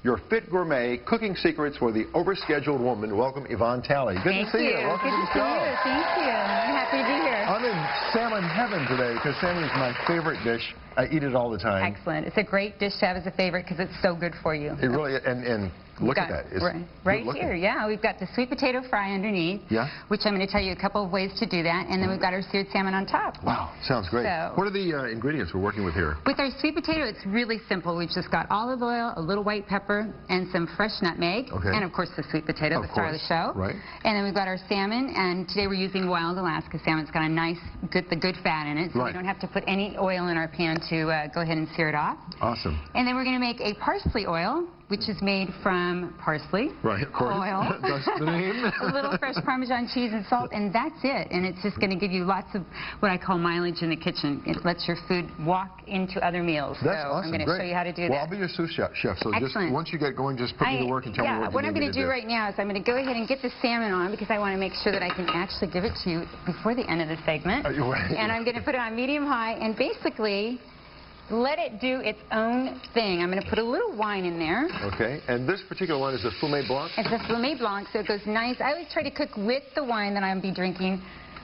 Your Fit Gourmet Cooking Secrets for the Overscheduled Woman. Welcome, Yvonne Tally. Good to see you. Welcome to the show. Thank you. I'm happy to be here. I'm in salmon heaven today because salmon is my favorite dish. I eat it all the time. Excellent. It's a great dish to have as a favorite because it's so good for you. It really is. And look at that. It's right here, yeah. We've got the sweet potato fry underneath, which I'm going to tell you a couple of ways to do that. And then we've got our seared salmon on top. Wow, sounds great. So, what are the ingredients we're working with here? With our sweet potato, it's really simple. We've just got olive oil, a little white pepper, and some fresh nutmeg. Okay. And, of course, the sweet potato, the star of the show. Right. And then we've got our salmon. And today we're using wild Alaska salmon. It's got a nice, the good fat in it. So we don't have to put any oil in our pan to go ahead and sear it off. Awesome. And then we're going to make a parsley oil, which is made from parsley. Right, of course. Oil. That's the name. A little fresh Parmesan cheese and salt, and that's it. And it's just going to give you lots of what I call mileage in the kitchen. It lets your food walk into other meals. That's so awesome. I'm going to show you how to do that. Well, I'll be your sous chef. So just once you get going, just put me to work and tell me what you what I'm going to do right now is I'm going to go ahead and get the salmon on because I want to make sure that I can actually give it to you before the end of the segment. Are you ready? And I'm going to put it on medium-high and basically let it do its own thing. I'm going to put a little wine in there. Okay. And this particular one is a Fumé Blanc? It's a Fumé Blanc, so it goes nice. I always try to cook with the wine that I'll be drinking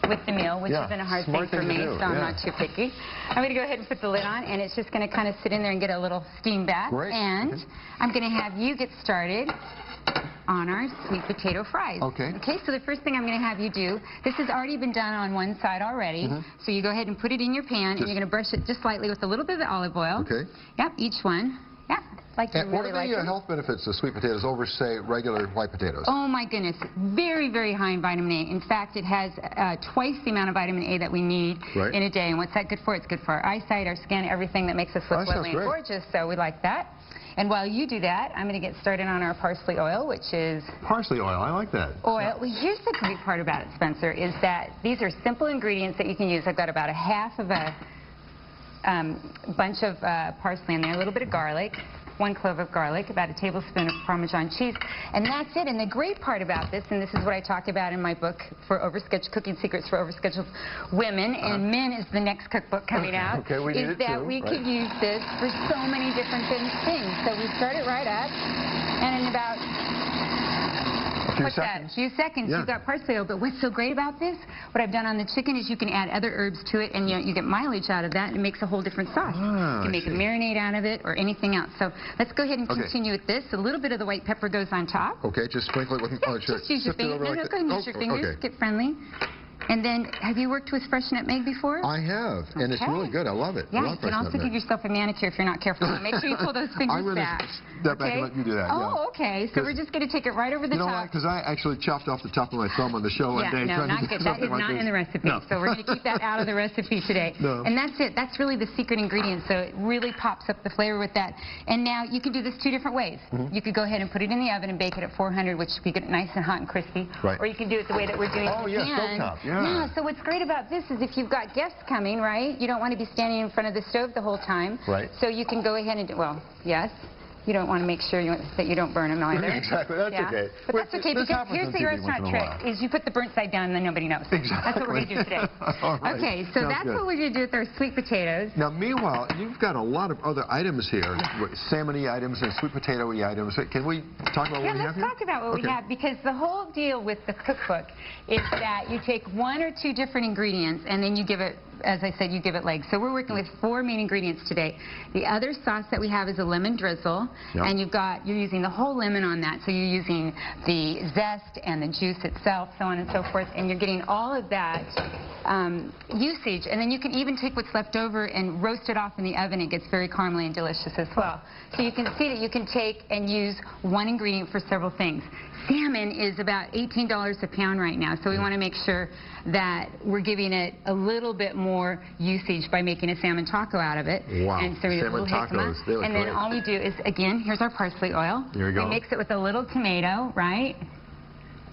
with the meal, which isn't a hard thing for me, so I'm not too picky. I'm going to go ahead and put the lid on, and it's just going to kind of sit in there and get a little steam bath. Great. And I'm going to have you get started on our sweet potato fries. Okay. Okay, so the first thing I'm going to have you do, this has already been done on one side already, so you go ahead and put it in your pan, and you're going to brush it just lightly with a little bit of the olive oil. Okay. Yep, each one. Yep. Like you what are the health benefits of sweet potatoes over, say, regular white potatoes? Oh, my goodness. Very, very high in vitamin A. In fact, it has twice the amount of vitamin A that we need in a day. And what's that good for? It's good for our eyesight, our skin, everything that makes us look lovely and gorgeous. So we like that. And while you do that, I'm going to get started on our parsley oil, which is... Parsley oil. I like that. Oil. Well, here's the great part about it, Spencer, is that these are simple ingredients that you can use. I've got about a half of a bunch of parsley in there, a little bit of garlic, 1 clove of garlic, about a tablespoon of Parmesan cheese, and that's it. And the great part about this, and this is what I talk about in my book for Cooking Secrets for Overscheduled Women, and Men is the next cookbook coming out, is that we could use this for so many different things. So we start it right up, and in about a few seconds, you've got parsley oil. But what's so great about this, what I've done on the chicken is you can add other herbs to it, and you get mileage out of that, and it makes a whole different sauce. You can make a marinade out of it or anything else. So let's go ahead and continue with this. A little bit of the white pepper goes on top. Okay, just sprinkle it with... Just use your fingers. No, go ahead and use your fingers. Get friendly. And then, have you worked with fresh nutmeg before? I have, and it's really good. I love it. Yeah, you can also give yourself a manicure if you're not careful. So make sure you pull those fingers back. Step back and let you do that. Oh, okay. So we're just going to take it right over the top. You know why? Because I actually chopped off the top of my thumb on the show one day. No, not good. That is not in the recipe. No. So we're going to keep that out of the recipe today. No. And that's it. That's really the secret ingredient. So it really pops up the flavor with that. And now you can do this 2 different ways. You could go ahead and put it in the oven and bake it at 400, which we get nice and hot and crispy. Right. Or you can do it the way that we're doing it. Oh, yeah, stovetop. Yeah. So what's great about this is if you've got guests coming, right, you don't want to be standing in front of the stove the whole time. Right. So you can go ahead and do, well, yes. You don't want to make sure that you don't burn them either. Exactly, that's okay. But that's okay, because here's the restaurant trick, is you put the burnt side down and then nobody knows. Exactly. That's what we're going to do today. All right. Okay, so that's what we're going to do with our sweet potatoes. Now, meanwhile, you've got a lot of other items here, salmon-y items and sweet potato-y items. Can we talk about what we have here? Yeah, let's talk about what we have, because the whole deal with the cookbook is that you take 1 or 2 different ingredients and then you give it, as I said, you give it legs. So we're working with 4 main ingredients today. The other sauce that we have is a lemon drizzle, and you're using the whole lemon on that. So you're using the zest and the juice itself, so on and so forth, and you're getting all of that usage. And then you can even take what's left over and roast it off in the oven. It gets very caramely and delicious as well. So you can see that you can take and use 1 ingredient for several things. Salmon is about $18 a pound right now, so we want to make sure that we're giving it a little bit more usage by making a salmon taco out of it. Wow, and so salmon tacos. And then all we do is, again, here's our parsley oil. Here we go. We mix it with a little tomato, right?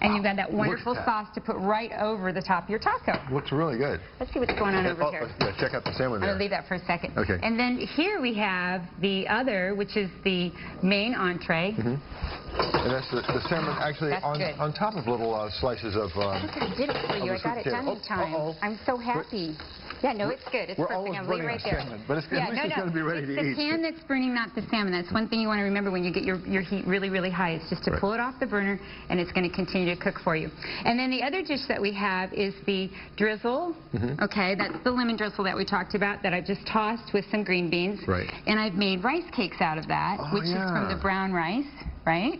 And you've got that wonderful that. sauce to put right over the top of your taco. Looks really good. Let's see what's going on over here. Yeah, check out the salmon I'm there. going to leave that for a second. Okay. And then here we have the other, which is the main entree. And that's the salmon actually on top of little slices of... Look, I did it for you. I got it done in time. I'm so happy. Yeah, no, it's good. It's We're perfect. almost I'm running right out there. of salmon, but it's good. Yeah, At least it's going to be ready to eat. It's the pan that's burning, not the salmon. That's one thing you want to remember when you get your heat really, really high. It's just to pull it off the burner, and it's going to continue to cook for you. And then the other dish that we have is the drizzle. Okay, that's the lemon drizzle that we talked about that I just tossed with some green beans. Right. And I've made rice cakes out of that, which is from the brown rice. Right?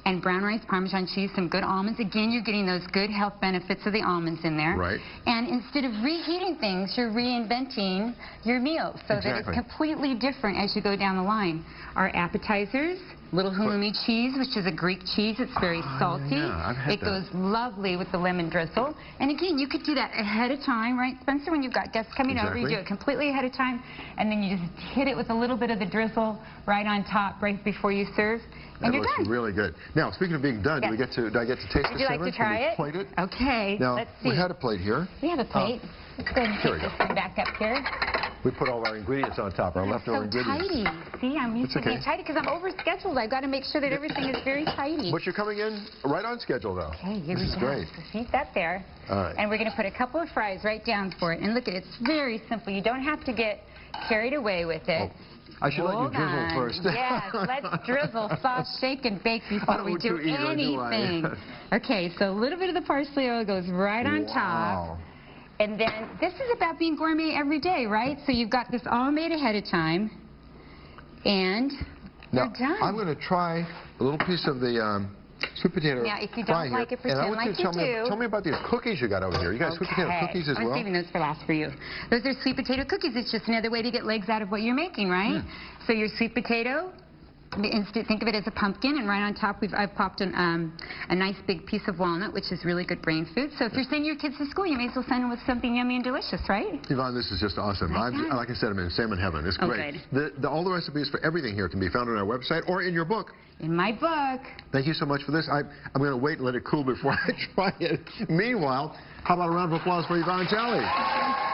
And brown rice, Parmesan cheese, some good almonds. Again, you're getting those good health benefits of the almonds in there. Right. And instead of reheating things, you're reinventing your meals so that it's completely different as you go down the line. Our appetizers, little halloumi cheese, which is a Greek cheese. It's very salty. It goes lovely with the lemon drizzle. And again, you could do that ahead of time, right, Spencer? When you've got guests coming over, you do it completely ahead of time, and then you just hit it with a little bit of the drizzle right on top right before you serve. And you're done. That looks really good. Now, speaking of being done, do I get to taste the salmon? Would you like to try it? Plate it? Okay. Now, let's see. we had a plate here. We have a plate. Let's go ahead and take this thing back up here. We put all our ingredients on top, our leftover ingredients. So tidy. See, I'm used to being tidy because I'm overscheduled. I've got to make sure that everything is very tidy. But you're coming in right on schedule, though. Okay, here this we is go. great. So keep that there. All right. And we're going to put a couple of fries right down for it. And look at it. It's very simple. You don't have to get carried away with it. I should let you drizzle first. Yes, let's drizzle, sauce, shake, and bake before we do anything. Okay, so a little bit of the parsley oil goes right on top. And then this is about being gourmet every day, right? So you've got this all made ahead of time. And you're done. I'm going to try a little piece of the sweet potato Now, if you don't like it, pretend like you do. Tell me about these cookies you got over here. You got sweet potato cookies as well? I'm saving those for last for you. Those are sweet potato cookies. It's just another way to get legs out of what you're making, right? So your sweet potato, think of it as a pumpkin, and right on top I've popped a nice big piece of walnut, which is really good brain food. So if you're sending your kids to school, you may as well send them with something yummy and delicious, right? Yvonne, this is just awesome. Like I said, I'm in salmon heaven. It's great. All the recipes for everything here can be found on our website or in your book. In my book. Thank you so much for this. I'm going to wait and let it cool before I try it. Meanwhile, how about a round of applause for Yvonne Tally?